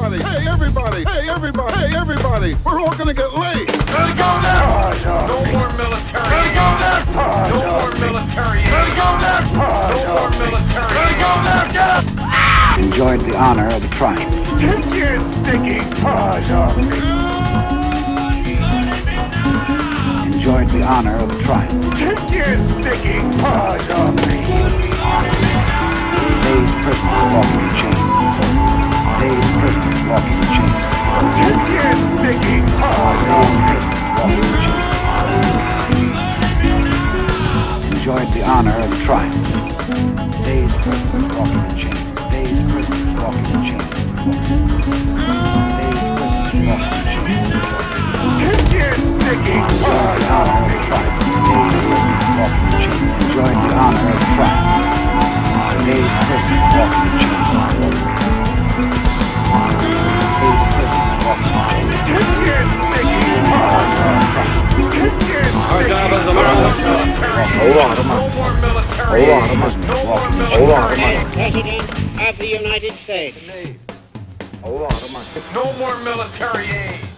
everybody, hey, everybody, hey, everybody, hey, everybody. We're all gonna get laid. Let it go now. No more military. Let it go now. No more military. Let it go now. No more military. Let it go now. Get up. Enjoyed the honor of the triumph. Take your stinking paws off me. Enjoyed the honor of the triumph. Take your stinking paws off me. Dazed prisoners walking in chains. Dazed prisoners walking in chains. Take your stinking paws off me. Walking in chains. Enjoyed the honor of the triumph. Dazed prisoners walking in chains. Dazed prisoners walking in chains. Dazed prisoners walking in chains. Take your stinking paws off me. Enjoyed the honor of the triumph. Dazed prisoners walking in chains. Dazed prisoners walking in chains. Take your stinking paws off me. Take your Hold on a minute. Hold on a minute. Hold on a minute. President of the United States. Hold on a minute. No more military aid.